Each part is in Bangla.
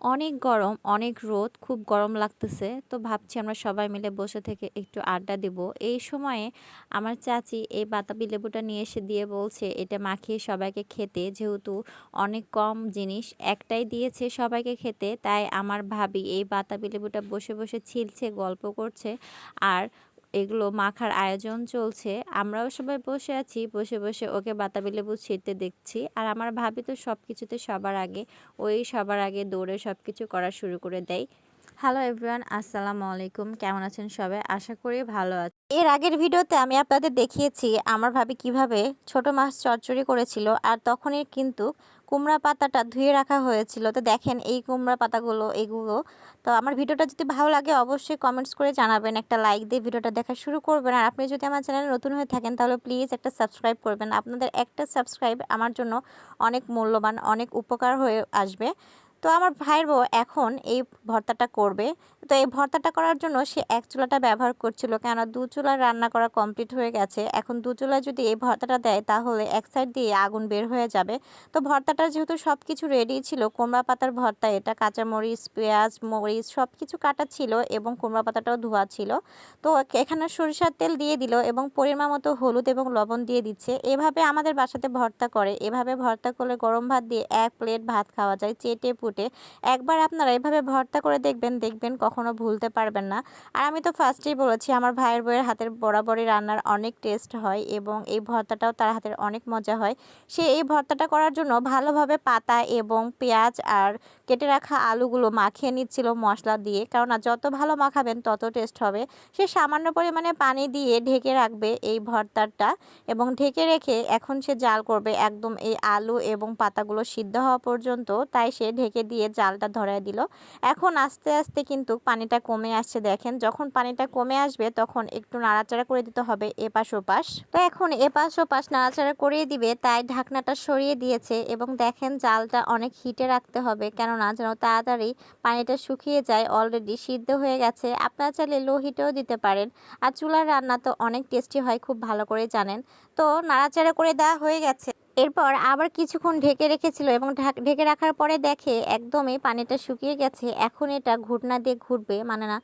অনেক গরম, অনেক রোদ, খুব গরম লাগতেছে। তো ভাবছি আমরা সবাই মিলে বসে থেকে একটু আড্ডা দিব। এই সময়ে আমার চাচি এই বাতাবি লেবুটা নিয়ে এসে দিয়ে বলছে এটা মাখিয়ে সবাইকে খেতে। যেহেতু অনেক কম জিনিস একটাই দিয়েছে সবাইকে খেতে, তাই আমার ভাবি এই বাতাবি লেবুটা বসে বসে ছিলছে, গল্প করছে আর এগুলো মাখার আয়োজন চলছে। আমরাও সবাই বসে আছি, বসে বসে ওকে বাতাবি লেবু ছিঁড়তে দেখছি। আর আমার ভাবি তো সব কিছুতে সবার আগে, ওই সবার আগে দৌড়ে সব কিছু করা শুরু করে দেয়। হ্যালো এভরিওয়ান, আসসালামু আলাইকুম। কেমন আছেন সবাই? আশা করি ভালো আছেন। এর আগের ভিডিওতে আমি আপনাদের দেখিয়েছি আমার ভাবি কিভাবে ছোট মাছ চচ্চড়ি করেছিল, আর তখনই কিন্তু কুমড়া পাতাটা ধুয়ে রাখা হয়েছিল। তো দেখেন এই কুমড়া পাতাগুলো, এগুলো। তো আমার ভিডিওটা যদি ভালো লাগে অবশ্যই কমেন্টস করে জানাবেন, একটা লাইক দিয়ে ভিডিওটা দেখা শুরু করবেন। আর আপনি যদি আমার চ্যানেলে নতুন হয়ে থাকেন তাহলে প্লিজ একটা সাবস্ক্রাইব করবেন। আপনাদের একটা সাবস্ক্রাইব আমার জন্য অনেক মূল্যবান, অনেক উপকার হয়ে আসবে। তো আমার ভাইয়ের বউ এখন এই ভর্তাটা করবে। তো এই ভর্তাটা করার জন্য সে এক চুলাটা ব্যবহার করছিল, কেননা দু চুলায় রান্না করা কমপ্লিট হয়ে গেছে। এখন দু চুলায় যদি এই ভর্তাটা দেয় তাহলে এক সাইড দিয়ে আগুন বের হয়ে যাবে। তো ভর্তাটার যেহেতু সব কিছু রেডি ছিল, কুমড়া পাতার ভর্তা এটা, কাঁচামরিচ, পেঁয়াজ, মরিচ সব কিছু কাটা ছিল এবং কুমড়া পাতাটাও ধোয়া ছিল। তো এখানে সরিষার তেল দিয়ে দিল এবং পরিমাণ মতো হলুদ এবং লবণ দিয়ে দিচ্ছে। এভাবে আমাদের বাসাতে ভর্তা করে। এভাবে ভর্তা করলে গরম ভাত দিয়ে এক প্লেট ভাত খাওয়া যায় চেটে পুটে। একবার আপনারা এভাবে ভর্তা করে দেখবেন, দেখবেন কখনো ভুলতে পারবেন না। আর আমি তো ফার্স্টেই বলেছি আমার ভাইয়ের বউয়ের হাতের বরাবরই রান্নার অনেক টেস্ট হয় এবং এই ভর্তাটাও তার হাতের অনেক মজা হয়। সে এই ভর্তাটা করার জন্য ভালোভাবে পাতা এবং পেঁয়াজ আর কেটে রাখা আলুগুলো মাখিয়ে নিচ্ছিল মশলা দিয়ে, কেননা যত ভালো মাখাবেন তত টেস্ট হবে। সে সামান্য পরিমাণে পানি দিয়ে ঢেকে রাখবে এই ভর্তাটা এবং ঢেকে রেখে এখন সে জাল করবে একদম এই আলু এবং পাতাগুলো সিদ্ধ হওয়া পর্যন্ত। তাই সে ঢেকে দিয়ে জালটা ধরায় দিল। এখন আস্তে আস্তে কিন্তু পানিটা কমে আসছে। দেখেন যখন পানিটা কমে আসবে তখন একটু নাড়াচাড়া করে দিতে হবে এপাশ ওপাশ। তো এখন এপাশ ওপাশ নাড়াচাড়া করিয়ে দিবে, তাই ঢাকনাটা সরিয়ে দিয়েছে এবং দেখেন জালটা অনেক হিটে রাখতে হবে, কেননা যেন তাড়াতাড়ি পানিটা শুকিয়ে যায়। অলরেডি সিদ্ধ হয়ে গেছে। আপনারা চাইলে লো হিটেও দিতে পারেন। আর চুলার রান্না তো অনেক টেস্টি হয়, খুব ভালো করে জানেন। তো নাড়াচাড়া করে দেওয়া হয়ে গেছে। এরপর আবার কিছুক্ষণ ঢেকে রেখেছিল এবং ঢেকে রাখার পরে দেখে একদমই পানিটা শুকিয়ে গেছে। এখন এটা ঘুটনা দিয়ে ঘুটবে, মানে না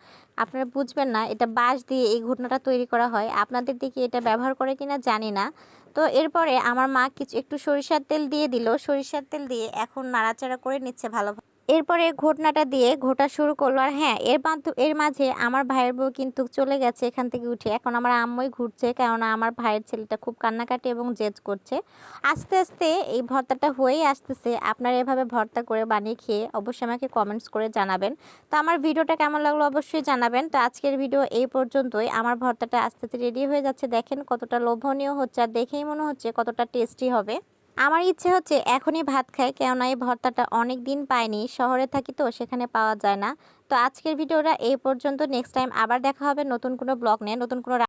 আপনারা বুঝবেন না, এটা বাঁশ দিয়ে এই ঘুটনাটা তৈরি করা হয়। আপনাদের দিকে এটা ব্যবহার করে কিনা জানি না। তো এরপরে আমার মা কিছু একটু সরিষার তেল দিয়ে দিল। সরিষার তেল দিয়ে এখন নাড়াচাড়া করে নিচ্ছে ভালো। এরপরে ঘটনাটা দিয়ে ঘোটা শুরু করলো। আর হ্যাঁ, এর মাঝে আমার ভাইয়ের বউ কিন্তু চলে গেছে এখান থেকে উঠে। এখন আমার আম্মুই ঘুরছে, কেননা আমার ভাইয়ের ছেলেটা খুব কান্নাকাটি এবং জেদ করছে। আস্তে আস্তে এই ভর্তাটা হয়েই আসতেছে। আপনারা এভাবে ভর্তা করে বানিয়ে খেয়ে অবশ্যই আমাকে কমেন্টস করে জানাবেন। তো আমার ভিডিওটা কেমন লাগলো অবশ্যই জানাবেন। তো আজকের ভিডিও এই পর্যন্তই। আমার ভর্তাটা আস্তে আস্তে রেডি হয়ে যাচ্ছে। দেখেন কতটা লোভনীয় হচ্ছে, আর দেখেই মনে হচ্ছে কতটা টেস্টি হবে। আমার ইচ্ছে হচ্ছে এখনই ভাত খাই, কেননা এই ভর্তাটা অনেক দিন পাইনি। শহরে থাকি তো সেখানে পাওয়া যায় না। তো আজকের ভিডিওটা এই পর্যন্ত। নেক্সট টাইম আবার দেখা হবে নতুন কোনো ব্লগ নিয়ে, নতুন কোনো